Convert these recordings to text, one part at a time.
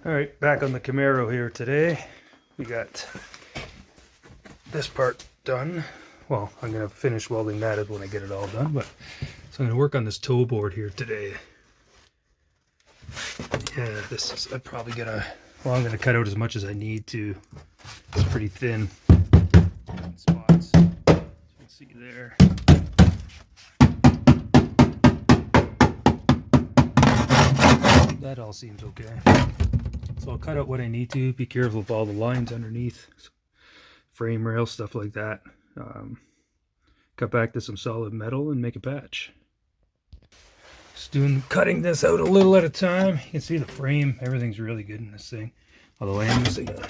All right, back on the Camaro here today. We got this part done. Well, I'm gonna finish welding that when I get it all done, but so I'm gonna work on this toe board here today. Yeah, this is, I'm probably gonna, well, I'm gonna cut out as much as I need to. It's pretty thin spots. You can see there. That all seems okay. So I'll cut out what I need to. Be careful of all the lines underneath, frame rail, stuff like that. Cut back to some solid metal and make a patch. Just cutting this out a little at a time. You can see the frame, everything's really good in this thing. Although I am missing a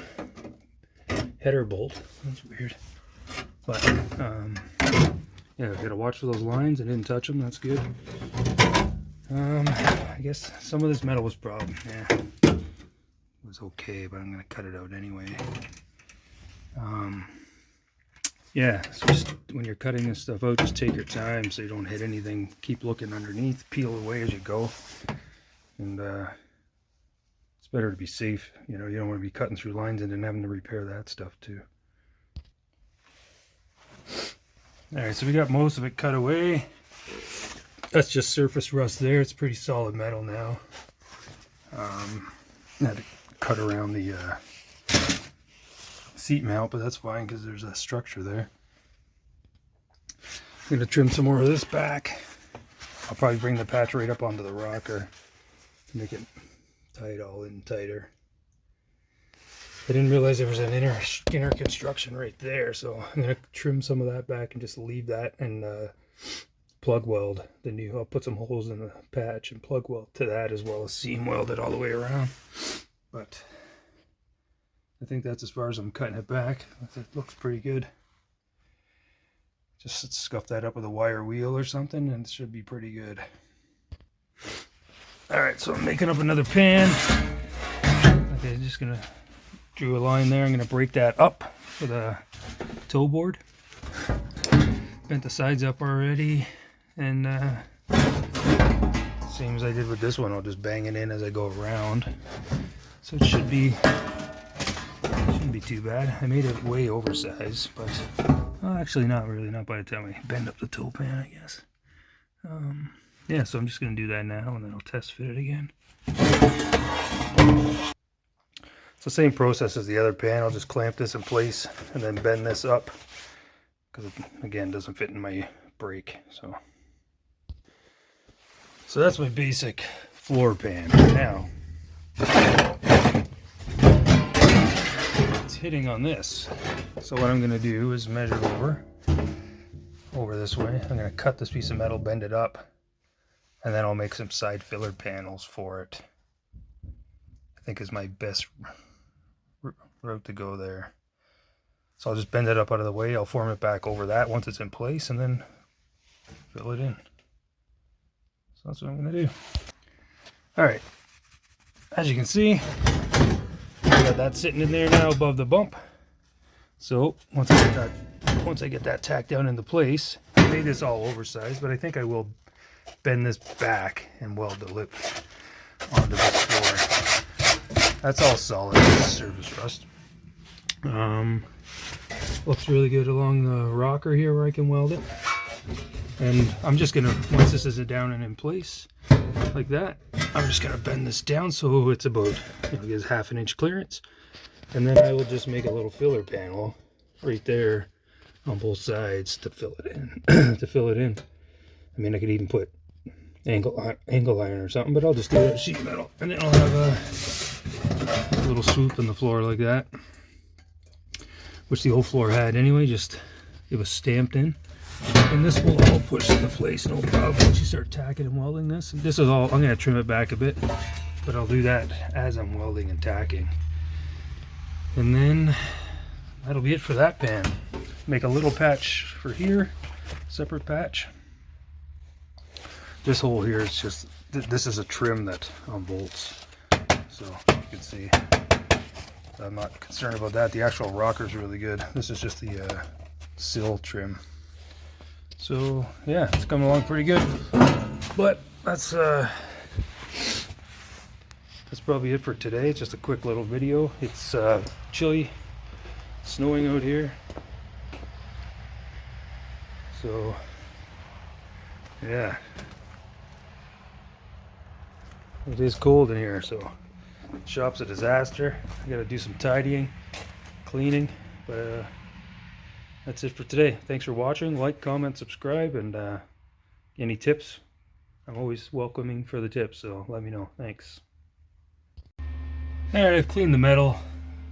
header bolt. That's weird. But yeah, gotta watch for those lines. I didn't touch them, that's good. I guess some of this metal was problem. Yeah, it was okay, but I'm gonna cut it out anyway. Yeah, so just when you're cutting this stuff out, just take your time so you don't hit anything. Keep looking underneath, peel away as you go, and it's better to be safe. You know, you don't want to be cutting through lines and then having to repair that stuff too. All right, so we got most of it cut away. That's just surface rust there. It's pretty solid metal now. I had to cut around the seat mount, but that's fine because there's a structure there. I'm going to trim some more of this back. I'll probably bring the patch right up onto the rocker to make it tie it all in tighter. I didn't realize there was an inner construction right there, so I'm going to trim some of that back and just leave that and plug weld the new. I'll put some holes in the patch and plug weld to that, as well as seam weld it all the way around. But I think that's as far as I'm cutting it back. It looks pretty good. Just scuff that up with a wire wheel or something and it should be pretty good. Alright, so I'm making up another pan. Okay, just gonna drew a line there. I'm gonna break that up with a toe board. Bent the sides up already, and same as I did with this one, I'll just bang it in as I go around. So it shouldn't be too bad. I made it way oversized, but actually not really, not by the time I bend up the toe pan, I guess. Yeah, so I'm just going to do that now, and then I'll test fit it again. It's the same process as the other pan. I'll just clamp this in place and then bend this up, because it, again, doesn't fit in my brake. So that's my basic floor pan. Now, it's hitting on this. So what I'm going to do is measure over this way. I'm going to cut this piece of metal, bend it up, and then I'll make some side filler panels for it. I think is my best route to go there. So I'll just bend it up out of the way. I'll form it back over that once it's in place and then fill it in. So that's what I'm going to do. All right. As you can see, I got that sitting in there now above the bump. So once I get that tacked down into place, I made this all oversized, but I think I will bend this back and weld the lip onto this floor. That's all solid surface rust. Looks really good along the rocker here where I can weld it. And I'm just gonna, once this is down and in place like that, I'm just gonna bend this down so it's about, you know, gives ½ inch clearance. And then I will just make a little filler panel right there on both sides to fill it in. I mean, I could even put angle iron or something, but I'll just do it with sheet metal, and then I'll have a little swoop in the floor like that, which the old floor had anyway. Just it was stamped in, and this will all push into place, no problem. Once you start tacking and welding this, and this is all. I'm going to trim it back a bit, but I'll do that as I'm welding and tacking. And then that'll be it for that pan. Make a little patch for here, separate patch. This hole here is just, this is a trim that on bolts, so you can see I'm not concerned about that. The actual rocker is really good. This is just the sill trim. So yeah, it's coming along pretty good. But that's that's probably it for today. It's just a quick little video. It's chilly, snowing out here, so yeah, it is cold in here, so the shop's a disaster. I gotta do some tidying, cleaning, but that's it for today. Thanks for watching. Like, comment, subscribe, and any tips, I'm always welcoming for the tips, so let me know. Thanks. Alright, I've cleaned the metal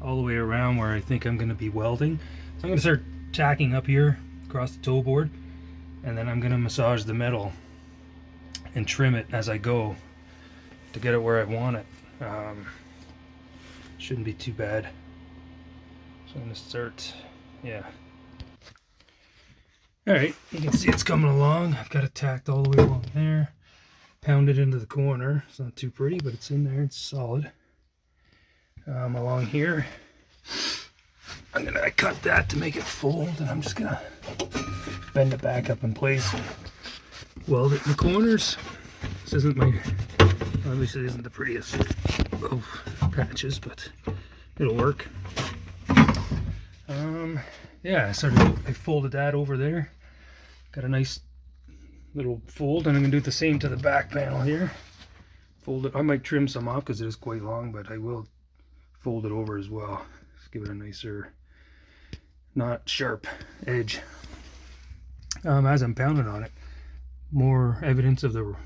all the way around where I think I'm going to be welding. So I'm going to start tacking up here across the toe board, and then I'm going to massage the metal and trim it as I go to get it where I want it. Shouldn't be too bad. So I'm going to start, yeah. Alright, you can see it's coming along. I've got it tacked all the way along there. Pounded into the corner. It's not too pretty, but it's in there. It's solid. Along here, I cut that to make it fold, and I'm just gonna bend it back up in place and weld it in the corners. This isn't obviously isn't the prettiest of patches, but it'll work. Yeah, I folded that over there. Got a nice little fold, and I'm gonna do the same to the back panel here. Fold it. I might trim some off because it is quite long, but I will fold it over as well. Just give it a nicer, not sharp edge. As I'm pounding on it, more evidence of the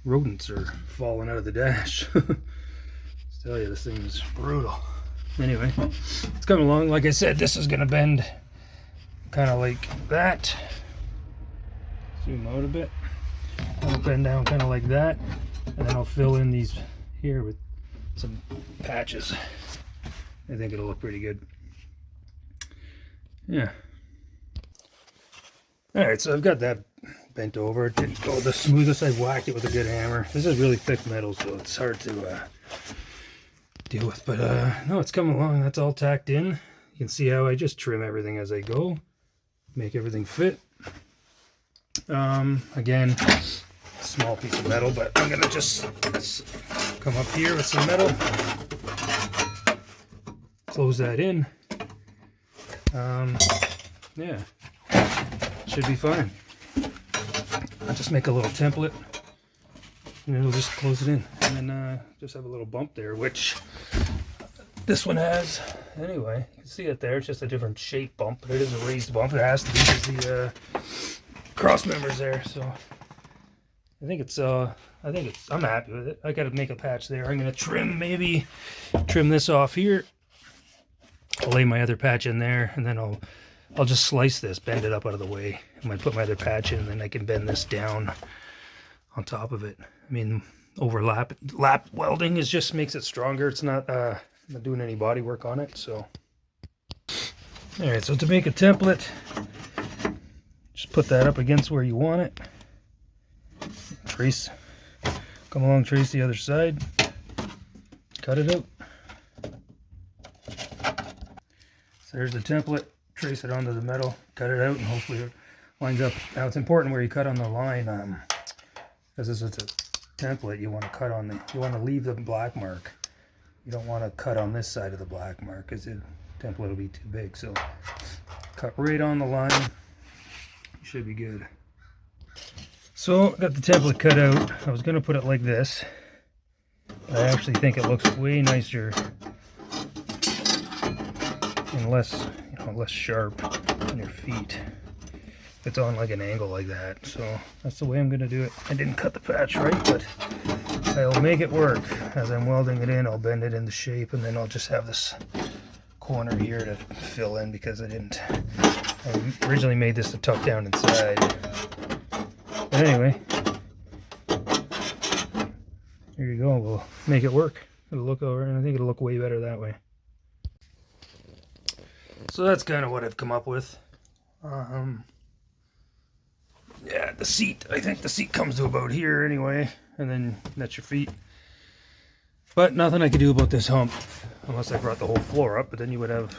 rodents are falling out of the dash. Just tell you, this thing is brutal. Anyway, it's coming along. Like I said, this is going to bend kind of like that. Zoom out a bit. I'll bend down kind of like that, and then I'll fill in these here with some patches. I think it'll look pretty good. Yeah. Alright, so I've got that bent over. It didn't go the smoothest. I whacked it with a good hammer. This is really thick metal, so it's hard to deal with. But no, it's coming along. That's all tacked in. You can see how I just trim everything as I go. Make everything fit. Again, small piece of metal, but I'm gonna just come up here with some metal, close that in. Yeah, should be fine. I'll just make a little template, and it'll just close it in, and then just have a little bump there, which this one has. Anyway, you can see it there. It's just a different shape bump, but it is a raised bump. It has to be because the cross members there. So I think it's I'm happy with it. I gotta make a patch there. I'm gonna maybe trim this off here. I'll lay my other patch in there, and then I'll just slice this, bend it up out of the way. I might put my other patch in, and then I can bend this down on top of it. I mean, lap welding just makes it stronger. It's not doing any body work on it. So alright, so to make a template, just put that up against where you want it. Trace, come along, trace the other side, cut it out. So there's the template. Trace it onto the metal, cut it out, and hopefully it lines up. Now it's important where you cut on the line, because this is a template. You want to cut on you want to leave the black mark. You don't want to cut on this side of the black mark because the template will be too big. So cut right on the line. You should be good. So got the template cut out. I was going to put it like this. I actually think it looks way nicer and less sharp on your feet. It's on like an angle like that. So that's the way I'm going to do it. I didn't cut the patch right, but I'll make it work. As I'm welding it in, I'll bend it into shape, and then I'll just have this corner here to fill in because I originally made this to tuck down inside. But anyway, here you go. We'll make it work. It'll look over, and I think it'll look way better that way. So that's kind of what I've come up with. Yeah, the seat. I think the seat comes to about here anyway, and then that's your feet. But nothing I could do about this hump, unless I brought the whole floor up. But then you would have,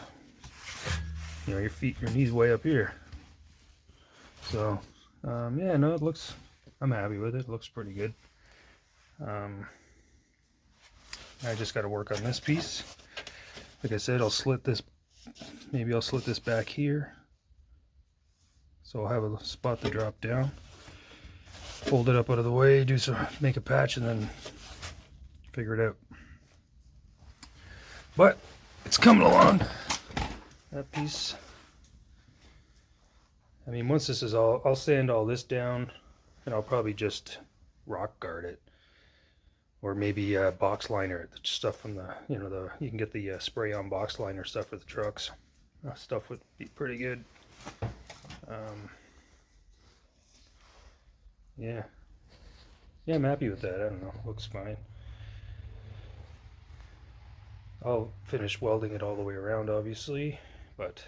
your feet, your knees way up here. So, yeah, no, it looks. I'm happy with it. It looks pretty good. I just got to work on this piece. Like I said, I'll slit this, maybe I'll slit this back here. So I'll have a spot to drop down. Fold it up out of the way, make a patch, and then figure it out. But it's coming along, that piece. I mean, once this is all, I'll sand all this down, and I'll probably just rock guard it, or maybe box liner it. Stuff from the, you can get the spray on box liner stuff for the trucks. That stuff would be pretty good. Yeah, I'm happy with that. I don't know, looks fine. I'll finish welding it all the way around, obviously, but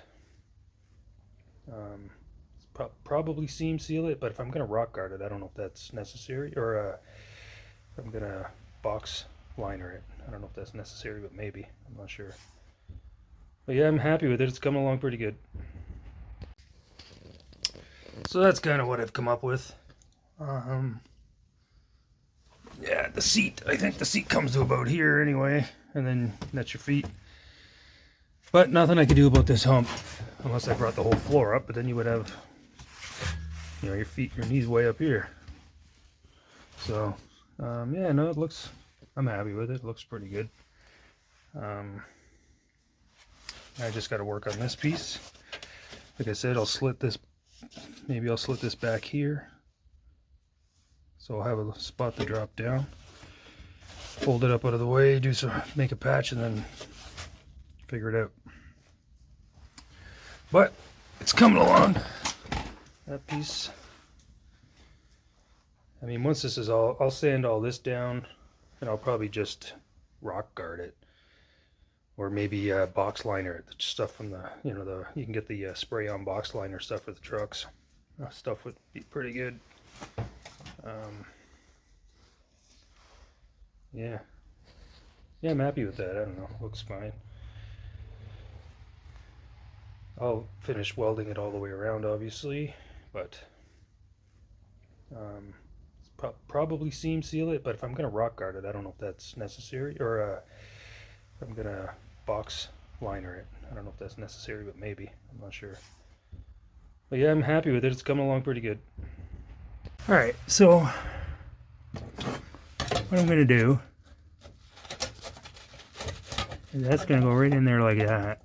probably seam seal it. But if I'm gonna rock guard it, I don't know if that's necessary, or if I'm gonna box liner it. I don't know if that's necessary, but maybe. I'm not sure. But yeah, I'm happy with it. It's coming along pretty good. So that's kind of what I've come up with. Yeah, the seat. I think the seat comes to about here anyway, and then that's your feet. But nothing I can do about this hump, unless I brought the whole floor up. But then you would have, your feet, your knees way up here. So, yeah, no, it looks. I'm happy with it. It looks pretty good. I just got to work on this piece. Like I said, I'll slit this. Maybe I'll slit this back here. So I'll have a spot to drop down. Fold it up out of the way, make a patch, and then figure it out. But it's coming along, that piece. I mean, once this is all, I'll sand all this down, and I'll probably just rock guard it, or maybe box liner it. Stuff from the, you can get the spray on box liner stuff for the trucks. That stuff would be pretty good. Yeah, I'm happy with that. I don't know, looks fine. I'll finish welding it all the way around, obviously, but probably seam seal it. But if I'm gonna rock guard it, I don't know if that's necessary, or if I'm gonna box liner it. I don't know if that's necessary, but maybe. I'm not sure. But yeah, I'm happy with it. It's coming along pretty good. All right, so what I'm gonna do is that's gonna go right in there like that.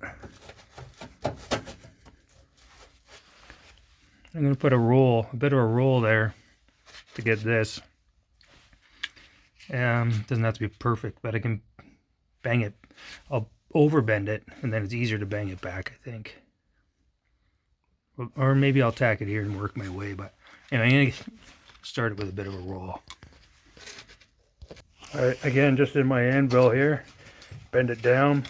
I'm gonna put a bit of a roll there to get this. Doesn't have to be perfect, but I can bang it. I'll overbend it, and then it's easier to bang it back, I think. Or maybe I'll tack it here and work my way, but anyway, I'm gonna start it with a bit of a roll. All right, again, just in my anvil here, bend it down.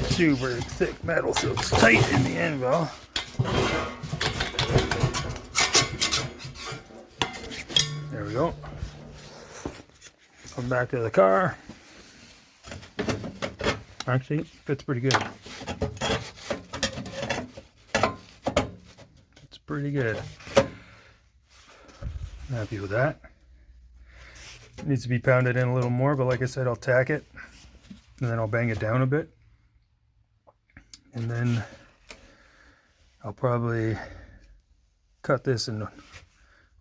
Super thick metal, so it's tight in the anvil. There we go. Come back to the car. Actually, it fits pretty good. It's pretty good. I'm happy with that. It needs to be pounded in a little more, but like I said, I'll tack it, and then I'll bang it down a bit. And then I'll probably cut this and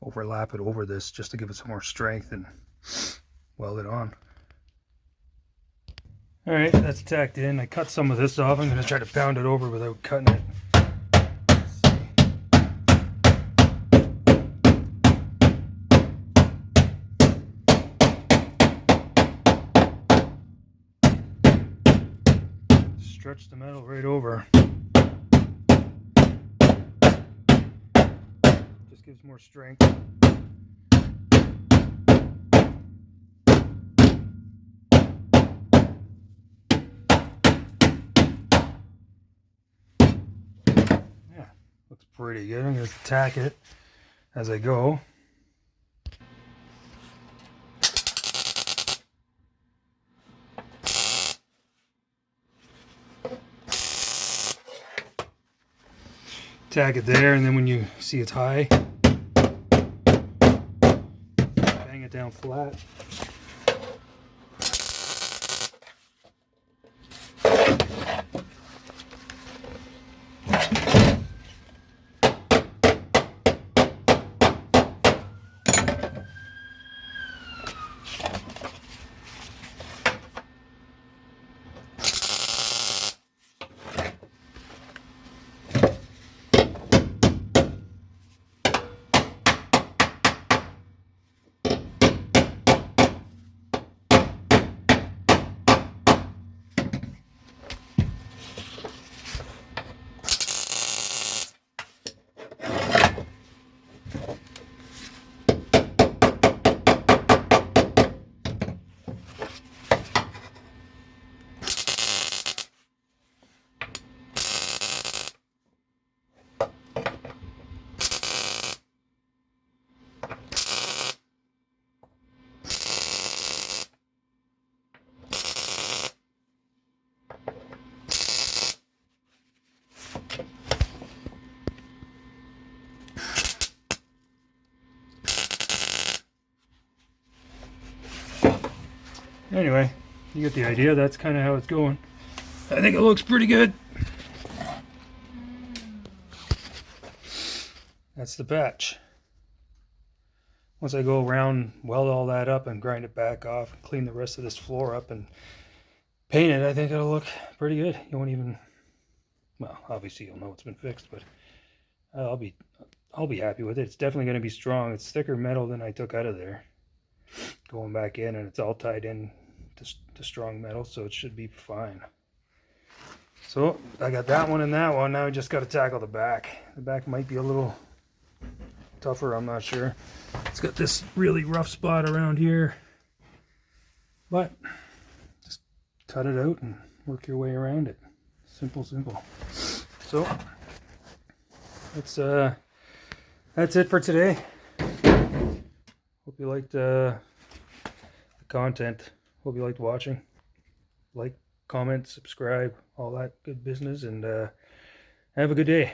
overlap it over this just to give it some more strength and weld it on. All right, that's tacked in. I cut some of this off. I'm going to try to pound it over without cutting it. Stretch the metal right over. Just gives more strength. Yeah, looks pretty good. I'm going to tack it as I go. Tack it there, and then when you see it's high, bang it down flat. Anyway, you get the idea. That's kind of how it's going. I think it looks pretty good. That's the patch. Once I go around, weld all that up and grind it back off, and clean the rest of this floor up and paint it, I think it'll look pretty good. You won't even, well, obviously you'll know it's been fixed, but I'll be happy with it. It's definitely going to be strong. It's thicker metal than I took out of there. Going back in, and it's all tied in to strong metal, so it should be fine. So I got that one and that one. Now I just got to tackle the back. The back might be a little tougher, I'm not sure. It's got this really rough spot around here, but just cut it out and work your way around it. Simple. So that's it for today. Hope you liked the content. Hope you liked watching. Like, comment, subscribe, all that good business, and have a good day.